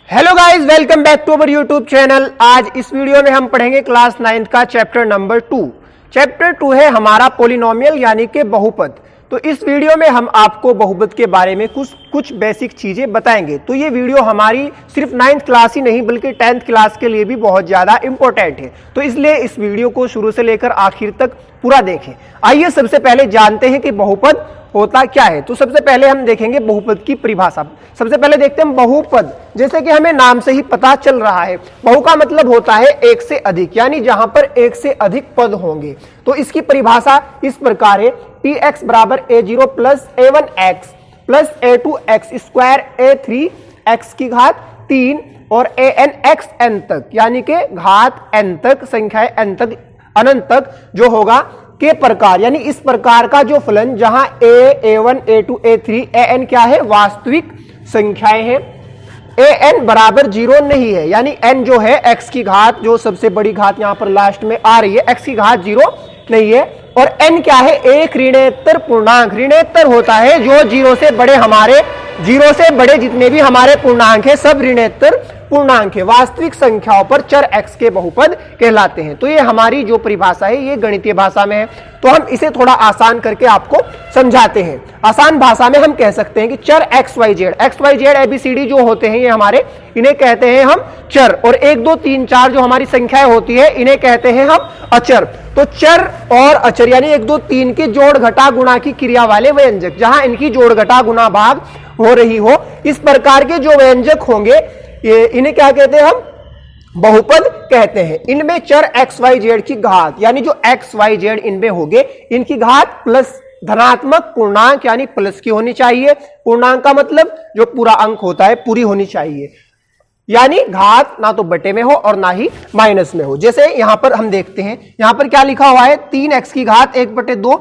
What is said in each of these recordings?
Hello guys, welcome back to our YouTube channel. आज इस video में हम पढ़ेंगे क्लास 9th का चैप्टर नंबर 2। चैप्टर 2 है हमारा पॉलिनोमियल यानी कि बहुपद। तो इस वीडियो में हम आपको बहुपद के बारे में कुछ बेसिक चीजें बताएंगे। तो ये वीडियो हमारी सिर्फ 9th क्लास ही नहीं बल्कि 10th क्लास के लिए भी बहुत ज्यादा इंपॉर्टेंट है। तो इसलिए इस वीडियो को शुरू से लेकर आखिर तक पूरा देखें। आइए सबसे पहले जानते हैं कि बहुपद होता क्या है। तो सबसे पहले हम देखेंगे बहुपद की परिभाषा। सबसे पहले देखते हैं बहुपद। जैसे कि हमें नाम से ही पता चल रहा है, बहु का मतलब होता है एक से अधिक, यानी जहां पर एक से अधिक पद होंगे। तो इसकी परिभाषा इस प्रकार है, px बराबर a0 plus a1x plus a2x square a3x की घात 3 और an x n तक, यानी कि घात n तक, संख्याएं n तक, अनंत तक जो होगा के प्रकार, यानी इस प्रकार का जो फलन जहां a1 a2 a3 an क्या है, वास्तविक संख्याएं हैं। an बराबर 0 नहीं है, यानी n जो है x की घात, जो सबसे बड़ी घात यहां पर लास्ट में आ रही है, x की घात 0 नहीं है। और n क्या है, एक ऋणेतर पूर्णांक। ऋणेतर होता है जो 0 से बड़े जितने भी हमारे पूर्णांक है सब ऋणेतर पूर्णांक है। वास्तविक संख्याओं पर चर x के बहुपद कहलाते हैं। तो ये हमारी जो परिभाषा है ये गणितीय भाषा में है। तो हम इसे थोड़ा आसान करके आपको समझाते हैं। आसान भाषा में हम कह सकते हैं कि चर x y z ABCD जो होते हैं ये हमारे, इन्हें कहते हैं हम चर। और 1 2 3 4 जो हमारी संख्याएं होती है इन्हें कहते हैं हम अचर। तो चर और अचर यानी 1 2 3 के जोड़ घटा गुणा की क्रिया वाले व्यंजक, जहां इनकी जोड़ घटा गुणा भाग हो रही हो, इस प्रकार के जो व्यंजक होंगे ये इन्हें क्या कहते हैं, हम बहुपद कहते हैं। इनमें चर x y z की घात, यानी जो x y z इनमें होंगे, इनकी घात प्लस धनात्मक पूर्णांक यानी प्लस की होनी चाहिए। पूर्णांक का मतलब जो पूरा अंक होता है पूरी होनी चाहिए, यानी घात ना तो बटे में हो और ना ही माइनस में हो। जैसे यहां पर हम देखते हैं, यहां पर क्या लिखा हुआ है, 3x की घात 1/2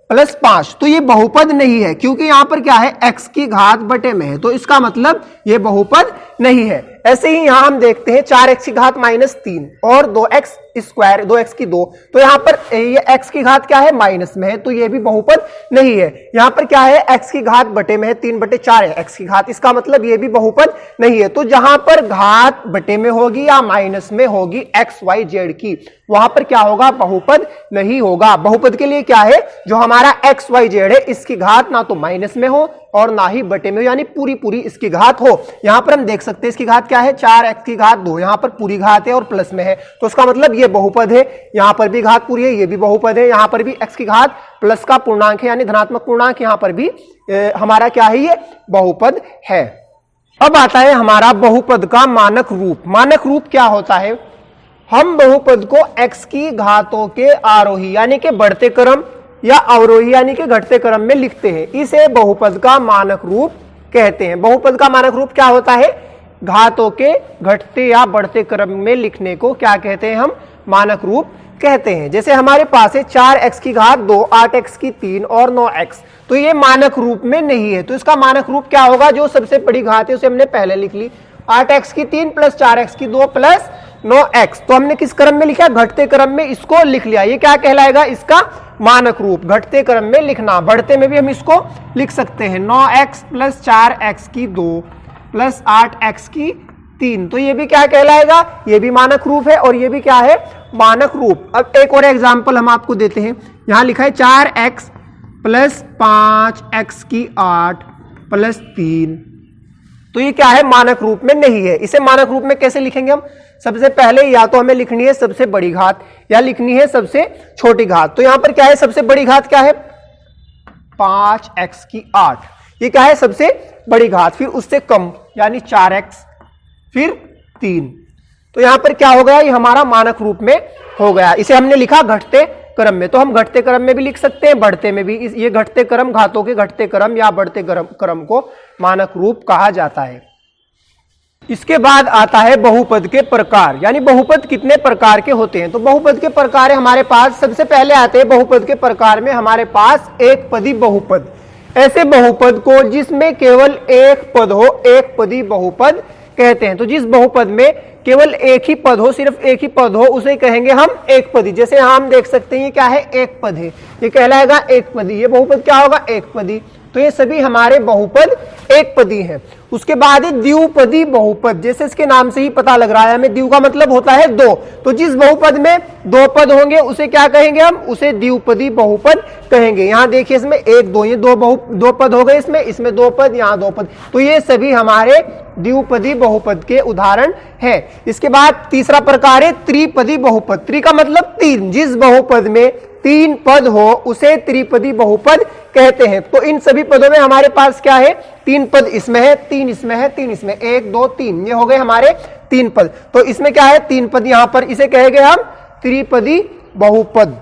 प्लस 5। तो ये बहुपद नहीं है, क्योंकि यहां पर क्या है, x की घात बटे में है, तो इसका मतलब ये बहुपद नहीं है। ऐसे ही यहां हम देखते हैं 4x की घात -3 और 2x स्क्वायर, 2x की 2, तो यहां पर ये x की घात क्या है, माइनस में है, तो ये भी बहुपद नहीं है। यहां पर क्या है, x की घात बटे में है, 3/4 है x की घात, इसका मतलब ये भी बहुपद नहीं है। तो जहां पर घात बटे में होगी या माइनस में होगी x y z की, वहां पर क्या होगा, बहुपद नहीं होगा। बहुपद के लिए क्या है, जो हमारा x y z है इसकी घात ना तो माइनस में हो और ना ही बटे में हो, यानी पूरी इसकी घात हो। यहां पर हम देख सकते हैं इसकी घात क्या है, 4x की घात 2, यहां पर पूरी घात है और प्लस में है, तो उसका मतलब ये बहुपद है। यहां पर भी घात पूरी है, ये भी बहुपद है। यहां पर भी x की घात प्लस का पूर्णांक है यानी धनात्मक पूर्णांक, यहां पर भी हमारा क्या है, ये बहुपद है। अब आता है हमारा बहुपद का मानक रूप। मानक रूप क्या होता है, हम बहुपद को x की घातों के आरोही यानी कि बढ़ते क्रम या अवरोही यानी कि घटते क्रम में लिखते हैं, इसे बहुपद का मानक रूप कहते हैं। बहुपद का मानक रूप क्या होता है, घातों के घटते या बढ़ते क्रम में लिखने को क्या कहते हैं, हम मानक रूप कहते हैं। जैसे हमारे पास है 4x की घात 2, 8x की 3 और 9x, तो ये मानक रूप में नहीं है। तो इसका मानक रूप क्या होगा, जो सबसे बड़ी घात है उसे हमने पहले लिख ली, 8x की 3 प्लस 4x की 2 प्लस 9x, तो हमने किस क्रम में लिखा, घटते क्रम में इसको लिख लिया। ये क्या कहलाएगा, इसका मानक रूप, घटते क्रम में लिखना। बढ़ते में भी हम इसको लिख सकते हैं, 9x प्लस 4x की 2 प्लस 8x की 3, तो ये भी क्या कहलाएगा, ये भी मानक रूप है और ये भी क्या है, मानक रूप। अब एक और एग्जांपल हम आपको देते हैं, यहां लिखा है 4x प्लस 5x की 8 प्लस 3, तो ये क्या है, मानक रूप में नहीं है। इसे मानक रूप में कैसे लिखेंगे हम, सबसे पहले या तो हमें लिखनी है सबसे बड़ी घात या लिखनी है सबसे छोटी घात। तो यहां पर क्या है, सबसे बड़ी घात क्या है, 5x की 8, ये क्या है, सबसे बड़ी घात। फिर उससे कम यानी 4x, फिर 3, तो यहां पर क्या हो गया, ये हमारा मानक रूप में हो गया। इसे हमने लिखा घटते क्रम में। तो हम घटते क्रम में भी लिख सकते हैं, बढ़ते में भी। ये घटते क्रम, घातों के घटते क्रम या बढ़ते क्रम को मानक रूप कहा जाता है। इसके बाद आता है बहुपद के प्रकार, यानी बहुपद कितने प्रकार के होते हैं। तो बहुपद के प्रकार हमारे पास, सबसे पहले आते हैं बहुपद के प्रकार में हमारे पास एक पदी बहुपद। ऐसे बहुपद को जिसमें केवल एक पद हो, एक पदी बहुपद कहते हैं। तो जिस बहुपद में केवल एक ही पद हो, सिर्फ एक ही पद हो, उसे कहेंगे हम एक पदी। जैसे हम देख सकते हैं ये क्या है, एक पद है, ये कहलाएगा एक पदी। ये बहुपद क्या होगा, एक पदी। तो ये सभी हमारे बहुपद एक पदी हैं। उसके बाद है द्विपदी बहुपद, जैसे इसके नाम से ही पता लग रहा है हमें, द्वि का मतलब होता है दो, तो जिस बहुपद में दो पद होंगे उसे क्या कहेंगे हम, उसे द्विपदी बहुपद कहेंगे। यहां देखिए इसमें एक दो, ये दो पद हो गए, इसमें दो पद, यहां दो पद, तो ये सभी हमारे द्विपदी बहुपद के उदाहरण है। इसके बाद तीसरा प्रकार है त्रिपदी बहुपद। त्रि का मतलब तीन, जिस बहुपद में तीन पद हो उसे त्रिपदी बहुपद कहते हैं। तो इन सभी पदों में हमारे पास क्या है, तीन पद, इसमें है तीन, इसमें है तीन, इसमें एक दो तीन, ये हो गए हमारे तीन पद। तो इसमें क्या है, तीन पद यहां पर, इसे कहेंगे हम त्रिपदी बहुपद।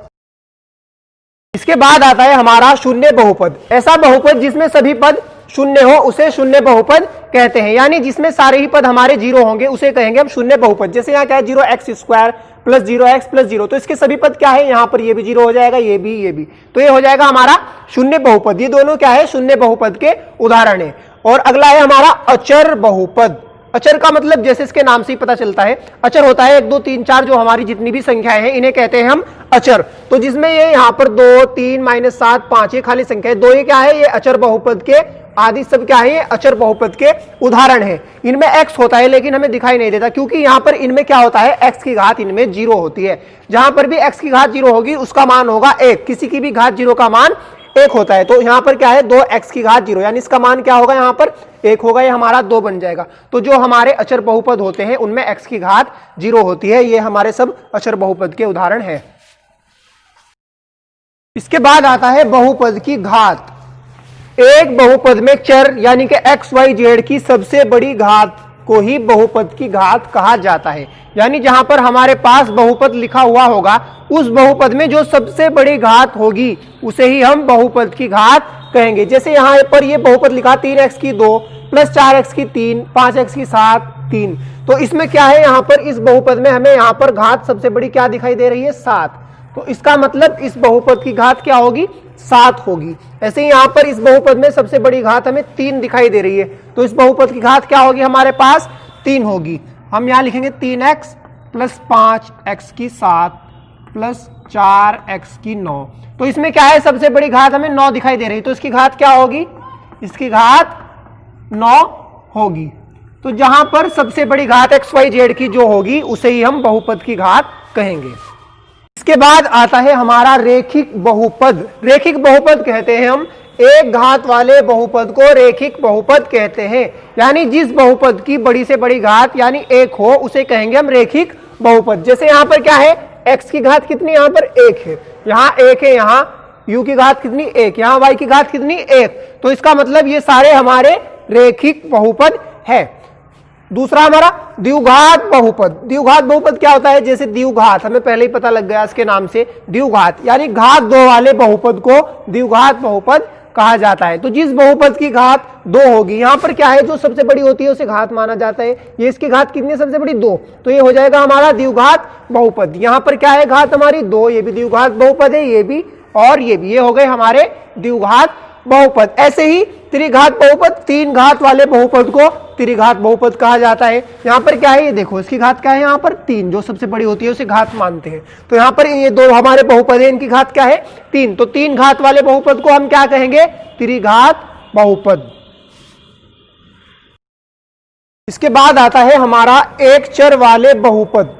इसके बाद आता है हमारा शून्य बहुपद। ऐसा बहुपद जिसमें सभी पद शून्य हो उसे शून्य बहुपद कहते हैं, यानी जिसमें सारे ही पद हमारे जीरो होंगे उसे कहेंगे हम शून्य बहुपद। जैसे यहाँ क्या है, 0x² प्लस 0x प्लस 0, तो इसके सभी पद क्या है, यहाँ पर ये भी जीरो हो जाएगा, ये भी, तो ये हो जाएगा हमारा शून्य बहुपद। ये दोनों क्या है, शून्य बहुपद के उदाहरण है। और अगला है हमारा अचर बहुपद। अचर का मतलब जैसे इसके नाम से ही पता चलता है, अचर होता है 1 2 3 4, जो हमारी जितनी भी संख्याएं हैं इन्हें कहते हैं हम अचर। तो जिसमें ये यहाँ पर 2 3 -7 5 ये खाली संख्या है, दो ये क्या है, ये अचर बहुपद के आदि सब क्या है, ये अचर बहुपद के उदाहरण है। इनमें x होता है लेकिन हमें दिखाई नहीं देता, क्योंकि यहाँ पर इनमें क्या होता है, x की घात इनमें 0 होती है। जहां पर भी x की घात 0 होगी उसका मान होगा 1, किसी की भी घात 0 का मान 1 होता है। तो यहाँ पर क्या है, 2x की घात 0, यानी इसका मान क्या होगा, यहाँ पर 1 होगा, ये हमारा 2 बन जाएगा। तो जो हमारे अचर बहुपद होते हैं उनमें x की घात 0 होती है। ये हमारे सब अचर बहुपद के उदाहरण है। इसके बाद आता है बहुपद की घात। एक बहुपद में चर यानी कि x y z की सबसे बड़ी घात को ही बहुपद की घात कहा जाता है। यानी जहां पर हमारे पास बहुपद लिखा हुआ होगा उस बहुपद में जो सबसे बड़ी घात होगी उसे ही हम बहुपद की घात कहेंगे। जैसे यहां पर ये बहुपद लिखा 3x की 2 प्लस 4x की 3 5x की 7 3, तो इसमें क्या है, यहां पर इस बहुपद में हमें यहां पर घात सबसे बड़ी क्या दिखाई दे रही है, 7। तो इसका मतलब इस बहुपद की घात क्या होगी, 7 होगी। ऐसे ही यहां पर इस बहुपद में सबसे बड़ी घात हमें 3 दिखाई दे रही है, तो इस बहुपद की घात क्या होगी, हमारे पास 3 होगी। हम यहां लिखेंगे 3x प्लस 5x की 7 प्लस 4x की 9। तो इसमें क्या है, सबसे बड़ी घात हमें 9 दिखाई दे रही है, तो इसकी घात क्या होगी, इसकी घात 9 होगी। तो जहां पर सबसे बड़ी घात x y z की जो होगी उसे ही हम बहुपद की घात कहेंगे। इसके बाद आता है हमारा रेखिक बहुपद। रेखिक बहुपद कहते हैं हम एक घात वाले बहुपद को रेखिक बहुपद कहते हैं, यानी जिस बहुपद की बड़ी से बड़ी घात यानी 1 हो उसे कहेंगे हम रेखिक बहुपद। जैसे यहां पर क्या है, x की घात कितनी, यहां पर 1 है, यहां 1 है, यहां u की घात कितनी 1, यहां y की घात कितनी 1, तो इसका मतलब ये सारे हमारे रेखिक बहुपद है। दूसरा हमारा द्विघात बहुपद। द्विघात बहुपद क्या होता है, जैसे द्विघात हमें पहले ही पता लग गया इसके नाम से, द्विघात यानी घात 2 वाले बहुपद को द्विघात बहुपद कहा जाता है। तो जिस बहुपद की घात 2 होगी, यहां पर क्या है, जो सबसे बड़ी होती है उसे घात माना जाता है। ये इसकी घात कितनी है, सबसे बड़ी 2, तो ये हो जाएगा हमारा द्विघात बहुपद। यहां पर क्या है, घात हमारी 2, ये भी द्विघात बहुपद है, ये भी और ये भी, ये हो गए हमारे द्विघात बहुपद। ऐसे ही त्रिघात बहुपद, 3 घात वाले बहुपद को त्रिघात बहुपद कहा जाता है। यहां पर क्या है, ये देखो इसकी घात क्या है, यहां पर 3, जो सबसे बड़ी होती है उसे घात मानते हैं। तो यहां पर ये दो हमारे बहुपद है, इनकी घात क्या है, 3, तो 3 घात वाले बहुपद को हम क्या कहेंगे, त्रिघात बहुपद। इसके बाद आता है हमारा एक चर वाले बहुपद।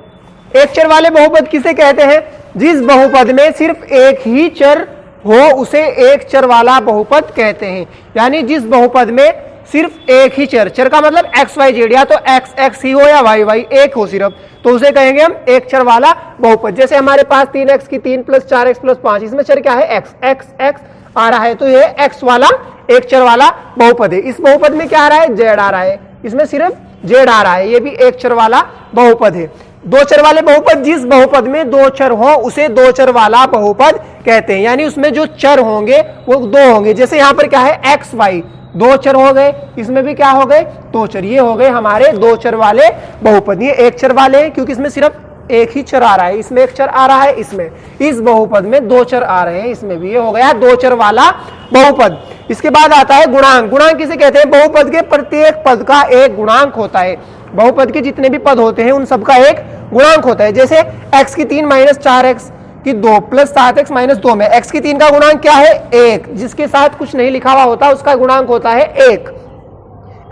एक चर वाले बहुपद किसे कहते हैं, जिस बहुपद में सिर्फ एक ही चर हो उसे एक चर वाला बहुपद कहते हैं। यानी जिस बहुपद में सिर्फ एक ही चर, चर का मतलब x y z, या तो x x ही हो या y y एक हो सिर्फ, तो उसे कहेंगे हम एक चर वाला बहुपद। जैसे हमारे पास 3x की 3 प्लस 4x प्लस 5, इसमें चर क्या है, x x x आ रहा है, तो ये x वाला एक चर वाला बहुपद है। इस बहुपद में क्या आ रहा है, z आ रहा है, इसमें सिर्फ z आ रहा है, ये भी एक चर वाला बहुपद है। दो चर वाले बहुपद, जिस बहुपद में 2 चर हो उसे 2 चर वाला बहुपद कहते हैं, यानी उसमें जो चर होंगे वो 2 होंगे। जैसे यहां पर क्या है, x y 2 चर हो गए, इसमें भी क्या हो गए, 2 चर, ये हो गए हमारे 2 चर वाले बहुपद। ये एक चर वाले हैं क्योंकि इसमें सिर्फ एक ही चर आ रहा है, इसमें एक चर आ रहा है, इसमें इस बहुपद में 2 चर आ रहे हैं, इसमें भी, ये हो गया 2 चर वाला बहुपद। इसके बाद आता है गुणांक। गुणांक किसे कहते हैं, बहुपद के प्रत्येक पद का एक गुणांक होता है। बहुपद के जितने भी पद होते हैं उन सबका एक गुणांक होता है। जैसे x की 3 माइनस 4x कि 2 प्लस 7x माइनस 2 में x की 3 का गुणांक क्या है 1, जिसके साथ कुछ नहीं लिखा हुआ होता उसका गुणांक होता है 1।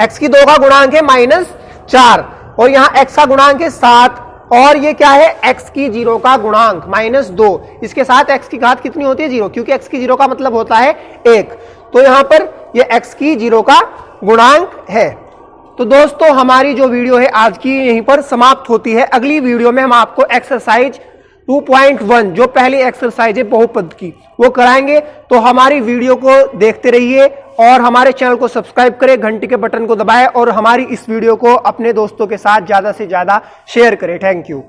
x की 2 का गुणांक है -4 और यहां x का गुणांक है 7 और ये क्या है x की 0 का गुणांक -2, इसके साथ x की घात कितनी होती है 0, क्योंकि x की 0 का मतलब होता है 1, तो यहां पर ये x की 0 का गुणांक है। तो दोस्तों हमारी जो वीडियो है आज की यहीं पर समाप्त होती है। अगली वीडियो में हम आपको एक्सरसाइज 2.1 जो पहली एक्सरसाइज है बहुपद की वो कराएंगे। तो हमारी वीडियो को देखते रहिए और हमारे चैनल को सब्सक्राइब करें, घंटी के बटन को दबाएं और हमारी इस वीडियो को अपने दोस्तों के साथ ज्यादा से ज्यादा शेयर करें। Thank you.